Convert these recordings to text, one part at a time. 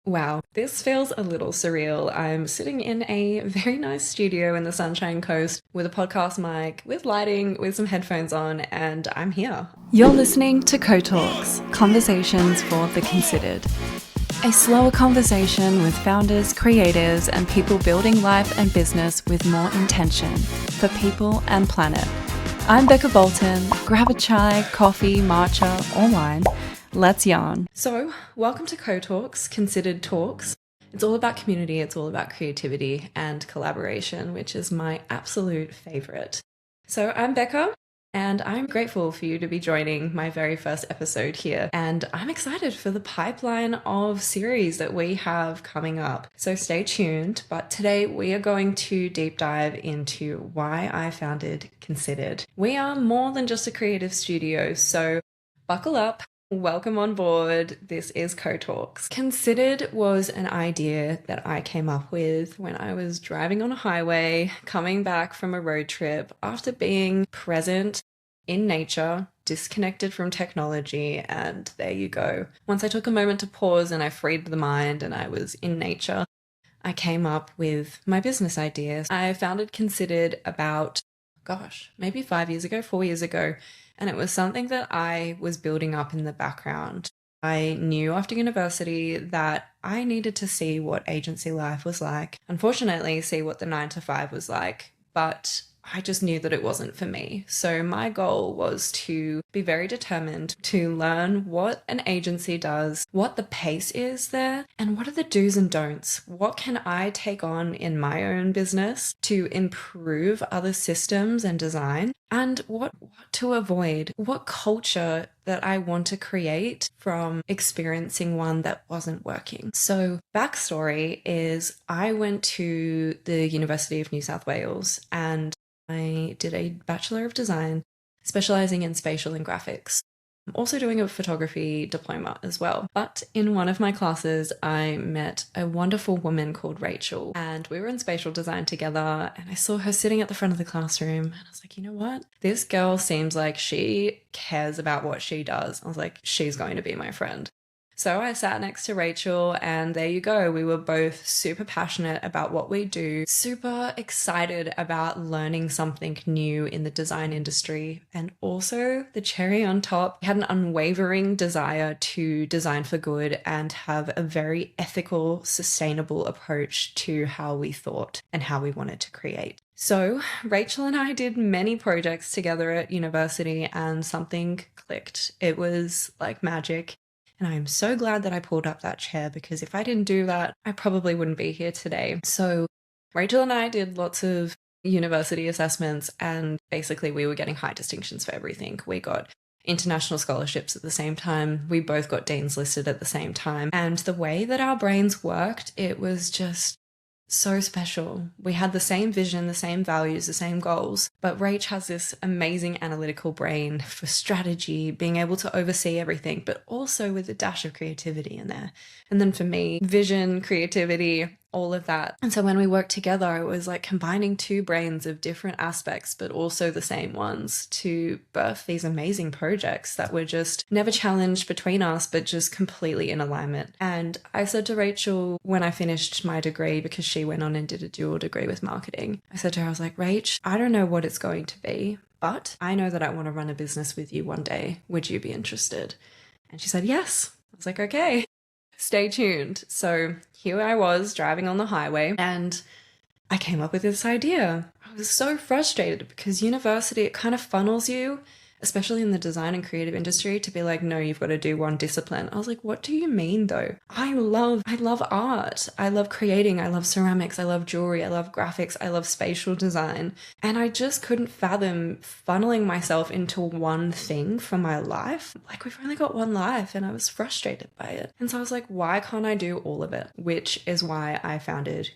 Wow, this feels a little surreal. I'm sitting in a very nice studio in the Sunshine Coast with a podcast mic, with lighting, with some headphones on, and I'm here. You're listening to Co-Talks, conversations for the considered. A slower conversation with founders, creatives, and people building life and business with more intention for people and planet. I'm Becca Bolton. Grab a chai, coffee, matcha, or wine. Let's yarn. So, welcome to Co-Talks, Considered Talks. It's all about community, it's all about creativity and collaboration, which is my absolute favorite. So, I'm Becca, and I'm grateful for you to be joining my very first episode here. And I'm excited for the pipeline of series that we have coming up. So stay tuned. But today we are going to deep dive into why I founded Considered. We are more than just a creative studio, so buckle up. Welcome on board. This is Co-Talks. Considered was an idea that I came up with when I was driving on a highway, coming back from a road trip after being present in nature, disconnected from technology, and there you go. Once I took a moment to pause and I freed the mind and I was in nature, I came up with my business ideas. I founded Considered about, maybe 5 years ago, 4 years ago. And it was something that I was building up in the background. I knew after university that I needed to see what agency life was like. Unfortunately, see what the 9 to 5 was like. But I just knew that it wasn't for me. So my goal was to be very determined to learn what an agency does, what the pace is there, and what are the do's and don'ts. What can I take on in my own business to improve other systems and design, and what to avoid, what culture that I want to create from experiencing one that wasn't working. So backstory is I went to the University of New South Wales and I did a Bachelor of Design specializing in spatial and graphics. I'm also doing a photography diploma as well. But in one of my classes, I met a wonderful woman called Rachel, and we were in spatial design together, and I saw her sitting at the front of the classroom, and I was like, you know what? This girl seems like she cares about what she does. I was like, she's going to be my friend. So I sat next to Rachel, and there you go. We were both super passionate about what we do, super excited about learning something new in the design industry. And also the cherry on top, we had an unwavering desire to design for good and have a very ethical, sustainable approach to how we thought and how we wanted to create. So Rachel and I did many projects together at university, and something clicked. It was like magic. And I'm so glad that I pulled up that chair, because if I didn't do that, I probably wouldn't be here today. So Rachel and I did lots of university assessments, and basically we were getting high distinctions for everything. We got international scholarships at the same time. We both got deans listed at the same time. And the way that our brains worked, it was just so special. We had the same vision, the same values, the same goals, but Rach has this amazing analytical brain for strategy, being able to oversee everything, but also with a dash of creativity in there. And then for me, vision, creativity, all of that. And so when we worked together, it was like combining two brains of different aspects, but also the same ones, to birth these amazing projects that were just never challenged between us, but just completely in alignment. And I said to Rachel when I finished my degree, because she went on and did a dual degree with marketing, I said to her, I was like, Rach, I don't know what it's going to be, but I know that I want to run a business with you one day. Would you be interested? And she said, yes. I was like, okay. Stay tuned. So here I was driving on the highway, and I came up with this idea. I was so frustrated because university, it kind of funnels you, especially in the design and creative industry, to be like, no, you've got to do one discipline. I was like, what do you mean though? I love art. I love creating. I love ceramics. I love jewelry. I love graphics. I love spatial design. And I just couldn't fathom funneling myself into one thing for my life. Like, we've only got one life, and I was frustrated by it. And so I was like, why can't I do all of it? Which is why I founded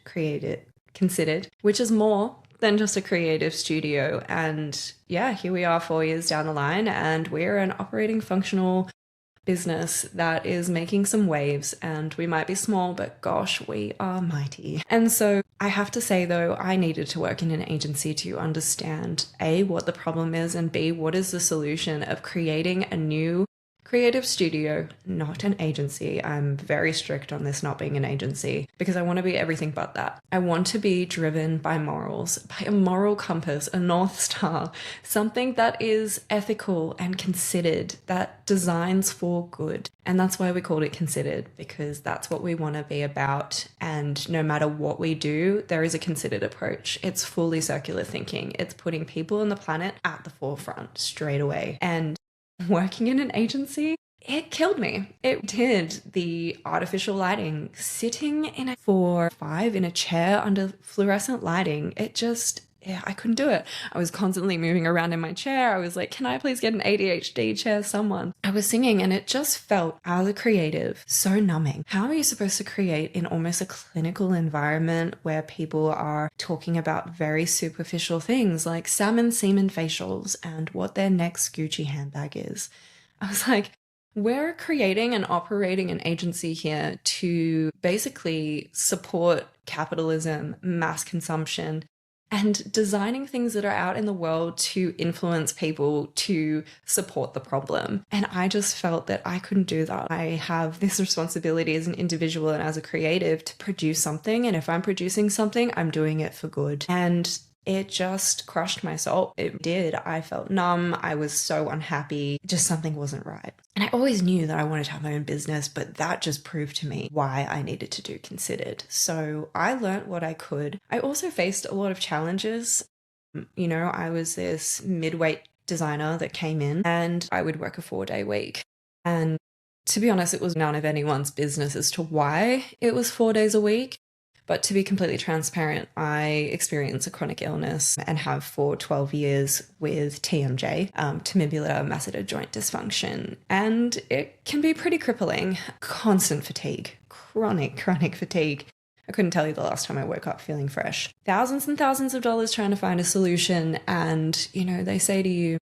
Considered, which is more than just a creative studio. And yeah, here we are 4 years down the line, and we're an operating functional business that is making some waves, and we might be small, but gosh, we are mighty. And so I have to say though, I needed to work in an agency to understand A, what the problem is, and B, what is the solution of creating a new creative studio, not an agency. I'm very strict on this not being an agency because I want to be everything but that. I want to be driven by morals, by a moral compass, a North Star, something that is ethical and considered, that designs for good. And that's why we called it Considered, because that's what we want to be about. And no matter what we do, there is a considered approach. It's fully circular thinking. It's putting people on the planet at the forefront straight away. And working in an agency, it killed me. It did. The artificial lighting, sitting in a 4-5 in a chair under fluorescent lighting, I couldn't do it. I was constantly moving around in my chair. I was like, can I please get an ADHD chair, someone? I was singing and it just felt, as a creative, so numbing. How are you supposed to create in almost a clinical environment where people are talking about very superficial things like salmon semen facials and what their next Gucci handbag is? I was like, we're creating and operating an agency here to basically support capitalism, mass consumption, and designing things that are out in the world to influence people to support the problem. And I just felt that I couldn't do that. I have this responsibility as an individual and as a creative to produce something. And if I'm producing something, I'm doing it for good. And it just crushed my soul. It did. I felt numb. I was so unhappy. Just something wasn't right. And I always knew that I wanted to have my own business, but that just proved to me why I needed to do Considered. So I learned what I could. I also faced a lot of challenges. You know, I was this mid-weight designer that came in and I would work a 4-day week. And to be honest, it was none of anyone's business as to why it was 4 days a week. But to be completely transparent, I experienced a chronic illness and have for 12 years with TMJ, timibular masseter joint dysfunction. And it can be pretty crippling. Constant fatigue, chronic fatigue. I couldn't tell you the last time I woke up feeling fresh. Thousands and thousands of dollars trying to find a solution. And, you know, they say to you,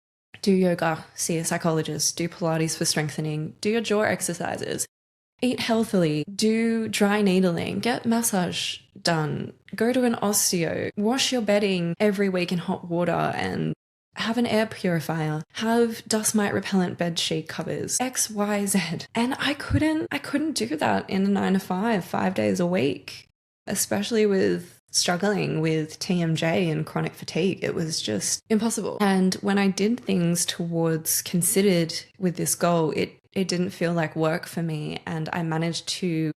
do yoga, see a psychologist, do Pilates for strengthening, do your jaw exercises. Eat healthily, do dry needling, get massage done, go to an osteo, wash your bedding every week in hot water and have an air purifier, have dust mite repellent bed sheet covers, X, Y, Z. And I couldn't do that in a 9-to-5, 5 days a week, especially with struggling with TMJ and chronic fatigue. It was just impossible. And when I did things towards Considered with this goal, it didn't feel like work for me. And I managed to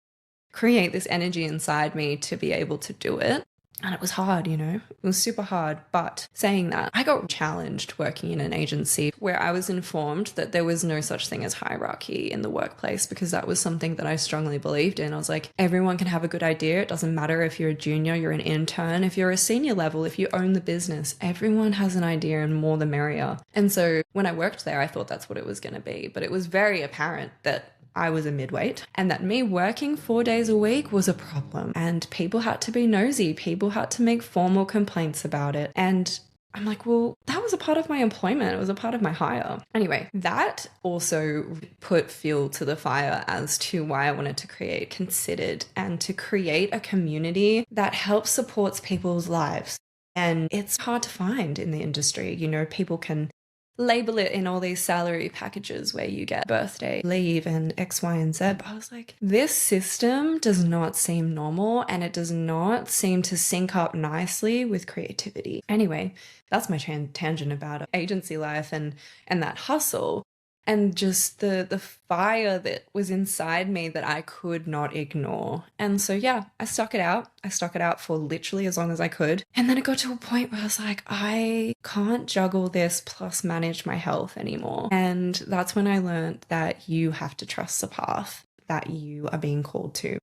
create this energy inside me to be able to do it. And it was hard, you know, it was super hard. But saying that, I got challenged working in an agency where I was informed that there was no such thing as hierarchy in the workplace, because that was something that I strongly believed in. I was like, everyone can have a good idea. It doesn't matter if you're a junior, you're an intern, if you're a senior level, if you own the business, everyone has an idea and more the merrier. And so when I worked there, I thought that's what it was going to be. But it was very apparent that I was a midweight and that me working 4 days a week was a problem, and people had to be nosy. People had to make formal complaints about it. And I'm like, well, that was a part of my employment. It was a part of my hire. Anyway, that also put fuel to the fire as to why I wanted to create Considered and to create a community that helps supports people's lives. And it's hard to find in the industry. You know, people can label it in all these salary packages where you get birthday leave and X, Y, and Z. But I was like, this system does not seem normal and it does not seem to sync up nicely with creativity. Anyway, that's my tangent about agency life and that hustle. And just the fire that was inside me that I could not ignore. And so, yeah, I stuck it out. I stuck it out for literally as long as I could. And then it got to a point where I was like, I can't juggle this plus manage my health anymore. And that's when I learned that you have to trust the path that you are being called to.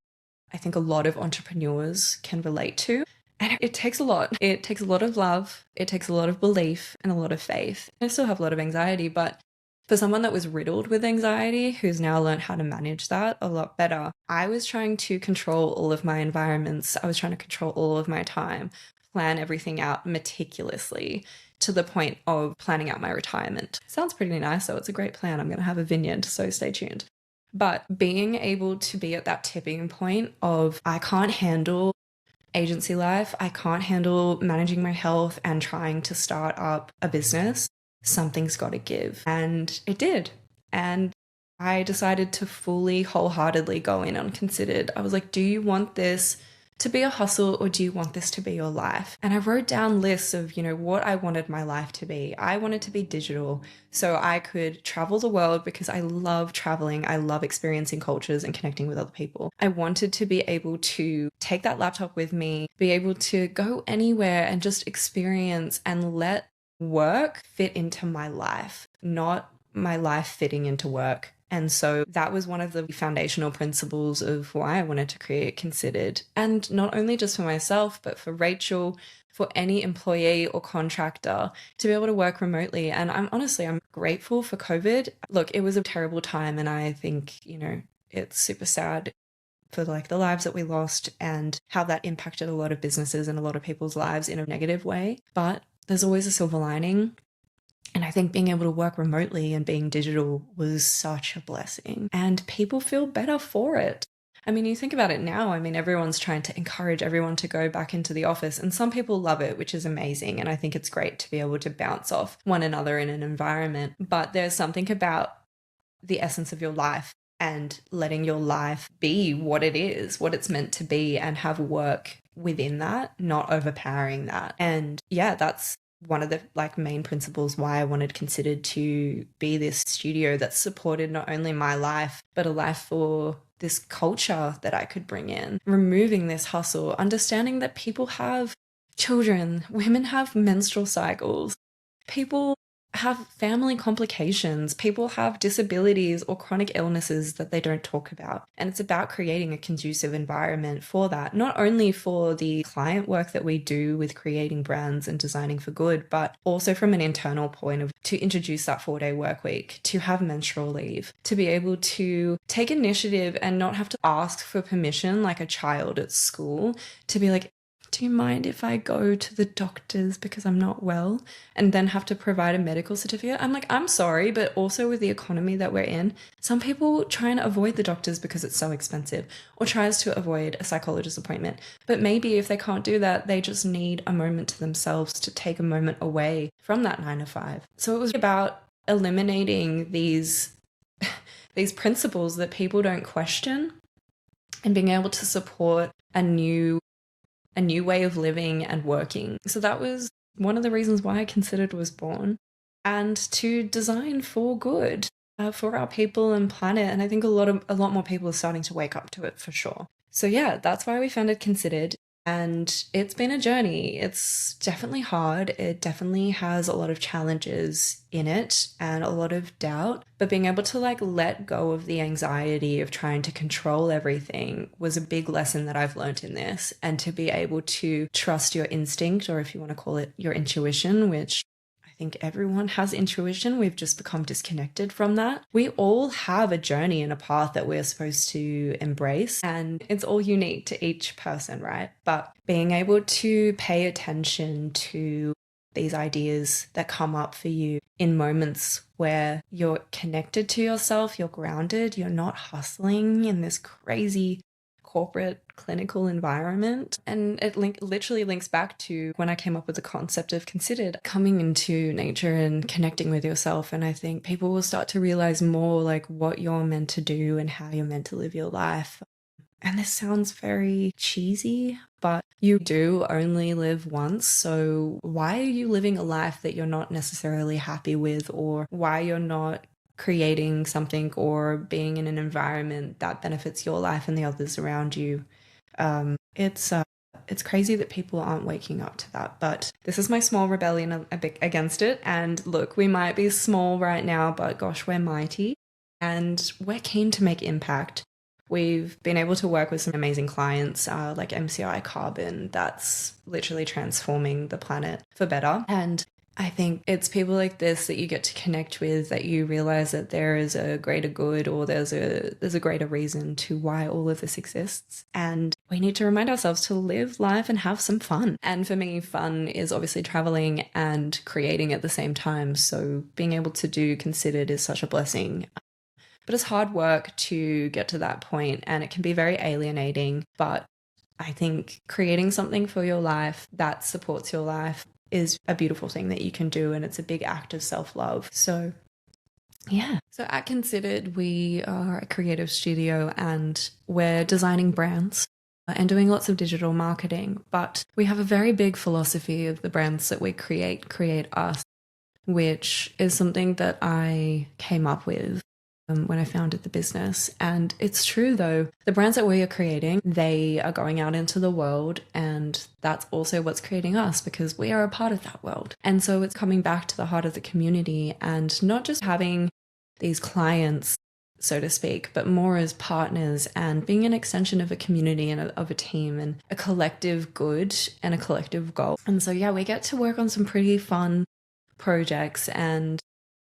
I think a lot of entrepreneurs can relate to. And it takes a lot. It takes a lot of love. It takes a lot of belief and a lot of faith. I still have a lot of anxiety, but for someone that was riddled with anxiety, who's now learned how to manage that a lot better, I was trying to control all of my environments. I was trying to control all of my time, plan everything out meticulously to the point of planning out my retirement. Sounds pretty nice, so it's a great plan. I'm going to have a vineyard, so stay tuned. But being able to be at that tipping point of I can't handle agency life, I can't handle managing my health and trying to start up a business, something's got to give. And it did. And I decided to fully, wholeheartedly go in unconsidered. I was like, do you want this to be a hustle or do you want this to be your life? And I wrote down lists of, what I wanted my life to be. I wanted to be digital so I could travel the world because I love traveling. I love experiencing cultures and connecting with other people. I wanted to be able to take that laptop with me, be able to go anywhere and just experience and let work fit into my life, not my life fitting into work. And so that was one of the foundational principles of why I wanted to create Considered. And not only just for myself, but for Rachel, for any employee or contractor to be able to work remotely. And I'm grateful for COVID. Look, it was a terrible time. And I think, it's super sad for like the lives that we lost and how that impacted a lot of businesses and a lot of people's lives in a negative way. But there's always a silver lining. And I think being able to work remotely and being digital was such a blessing. And people feel better for it. I mean, you think about it now, everyone's trying to encourage everyone to go back into the office. And some people love it, which is amazing. And I think it's great to be able to bounce off one another in an environment. But there's something about the essence of your life and letting your life be what it is, what it's meant to be, and have work within that, not overpowering that. And yeah, that's one of the main principles why I wanted Considered to be this studio that supported not only my life, but a life for this culture that I could bring in, removing this hustle, understanding that people have children, women have menstrual cycles, people have family complications, people have disabilities or chronic illnesses that they don't talk about. And it's about creating a conducive environment for that, not only for the client work that we do with creating brands and designing for good, but also from an internal point of to introduce that 4-day work week, to have menstrual leave, to be able to take initiative and not have to ask for permission like a child at school, to be like, do you mind if I go to the doctors because I'm not well, and then have to provide a medical certificate? I'm like, I'm sorry, but also with the economy that we're in, some people try and avoid the doctors because it's so expensive, or tries to avoid a psychologist appointment. But maybe if they can't do that, they just need a moment to themselves to take a moment away from that 9 to 5. So it was about eliminating these principles that people don't question and being able to support a new way of living and working. So that was one of the reasons why I Considered was born, and to design for good, for our people and planet. And I think a lot more people are starting to wake up to it for sure. So yeah, that's why we founded Considered. And it's been a journey. It's definitely hard. It definitely has a lot of challenges in it and a lot of doubt. But being able to let go of the anxiety of trying to control everything was a big lesson that I've learned in this. And to be able to trust your instinct, or if you want to call it your intuition, which I think everyone has intuition. We've just become disconnected from that. We all have a journey and a path that we're supposed to embrace, and it's all unique to each person, right? But being able to pay attention to these ideas that come up for you in moments where you're connected to yourself, you're grounded, you're not hustling in this crazy corporate clinical environment. And it literally links back to when I came up with the concept of Considered, coming into nature and connecting with yourself. And I think people will start to realize more what you're meant to do and how you're meant to live your life. And this sounds very cheesy, but you do only live once. So why are you living a life that you're not necessarily happy with, or why you're not creating something or being in an environment that benefits your life and the others around you? It's crazy that people aren't waking up to that, but this is my small rebellion a bit against it. And look, we might be small right now, but gosh, we're mighty and we're keen to make impact. We've been able to work with some amazing clients like MCI Carbon, that's literally transforming the planet for better. And I think it's people like this that you get to connect with, that you realize that there is a greater good, or there's a greater reason to why all of this exists. And we need to remind ourselves to live life and have some fun. And for me, fun is obviously traveling and creating at the same time. So being able to do Considered is such a blessing. But it's hard work to get to that point, and it can be very alienating. But I think creating something for your life that supports your life is a beautiful thing that you can do, and it's a big act of self-love. So Yeah. So at Considered, we are a creative studio and we're designing brands and doing lots of digital marketing. But we have a very big philosophy of the brands that we create us, which is something that I came up with when I founded the business. And it's true though, the brands that we are creating, they are going out into the world, and that's also what's creating us because we are a part of that world. And so it's coming back to the heart of the community and not just having these clients, so to speak, but more as partners and being an extension of a community and of a team and a collective good and a collective goal. And so, yeah, we get to work on some pretty fun projects and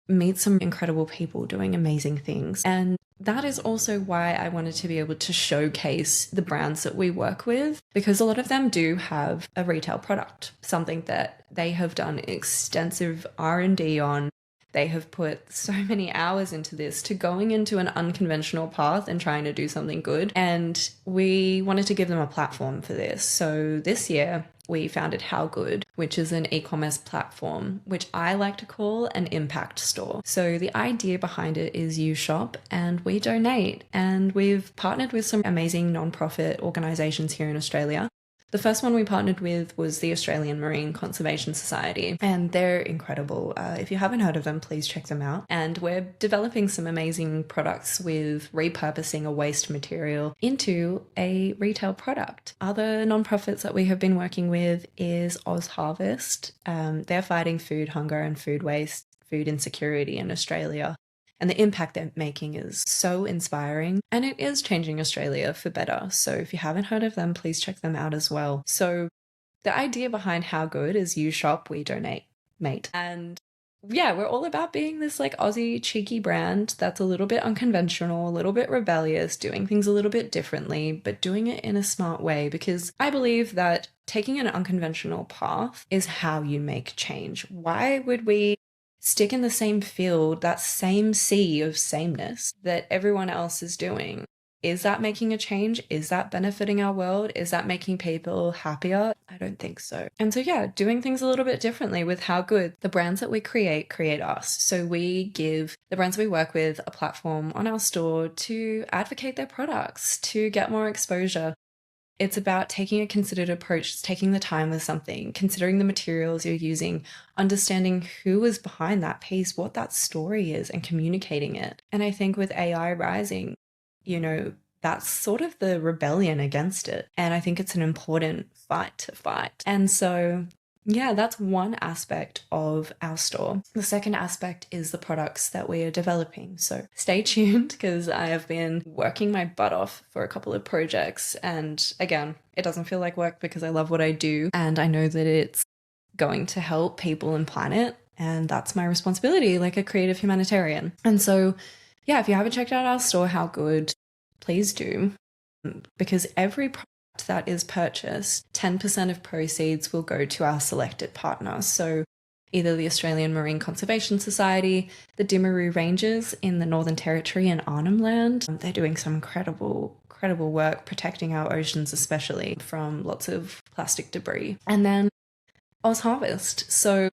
meet some incredible people doing amazing things. And that is also why I wanted to be able to showcase the brands that we work with, because a lot of them do have a retail product, something that they have done extensive R&D on. They have put so many hours into this, to going into an unconventional path and trying to do something good. And we wanted to give them a platform for this. So this year we founded How Good, which is an e-commerce platform, which I like to call an impact store. So the idea behind it is you shop and we donate. And we've partnered with some amazing nonprofit organizations here in Australia. The first one we partnered with was the Australian Marine Conservation Society, and they're incredible. If you haven't heard of them, please check them out. And we're developing some amazing products with repurposing a waste material into a retail product. Other nonprofits that we have been working with is Oz Harvest. They're fighting food hunger and food waste, food insecurity in Australia. And the impact they're making is so inspiring, and it is changing Australia for better. So if you haven't heard of them, please check them out as well. So the idea behind How Good is you shop, we donate, mate. And yeah, we're all about being this like Aussie cheeky brand that's a little bit unconventional, a little bit rebellious, doing things a little bit differently, but doing it in a smart way, because I believe that taking an unconventional path is how you make change. Why would we stick in the same field, that same sea of sameness that everyone else is doing? Is that making a change? Is that benefiting our world? Is that making people happier? I don't think so. And so, yeah, doing things a little bit differently with How Good. The brands that we create us. So we give the brands we work with a platform on our store to advocate their products, to get more exposure. It's about taking a considered approach, taking the time with something, considering the materials you're using, understanding who is behind that piece, what that story is, and communicating it. And I think with AI rising, that's sort of the rebellion against it. And I think it's an important fight to fight. And so, yeah, that's one aspect of our store. The second aspect is the products that we are developing. So stay tuned, because I have been working my butt off for a couple of projects. And again, it doesn't feel like work because I love what I do. And I know that it's going to help people and planet. And that's my responsibility, like a creative humanitarian. And so, yeah, if you haven't checked out our store, How Good, please do, because every product that is purchased, 10% of proceeds will go to our selected partners. So either the Australian Marine Conservation Society, the Dimaroo Rangers in the Northern Territory and Arnhem Land. They're doing some incredible work protecting our oceans, especially from lots of plastic debris. And then Oz Harvest. So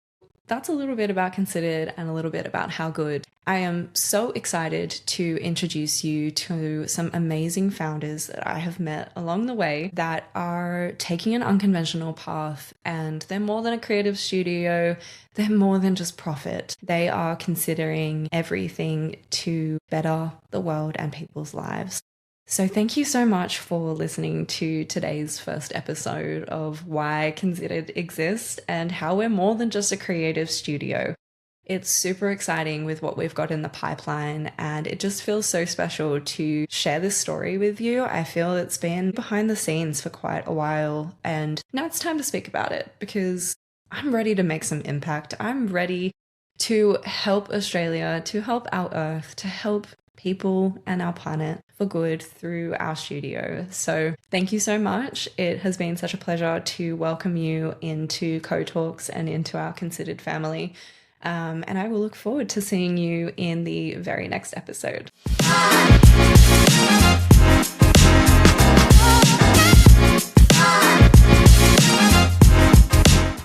that's a little bit about Considered and a little bit about How Good. I am so excited to introduce you to some amazing founders that I have met along the way that are taking an unconventional path, and they're more than a creative studio. They're more than just profit. They are considering everything to better the world and people's lives. So thank you so much for listening to today's first episode of why Considered exists and how we're more than just a creative studio. It's super exciting with what we've got in the pipeline, and it just feels so special to share this story with you. I feel it's been behind the scenes for quite a while, and now it's time to speak about it because I'm ready to make some impact. I'm ready to help Australia, to help our Earth, to help people and our planet for good through our studio. So thank you so much. It has been such a pleasure to welcome you into Co-Talks and into our Considered family. And I will look forward to seeing you in the very next episode.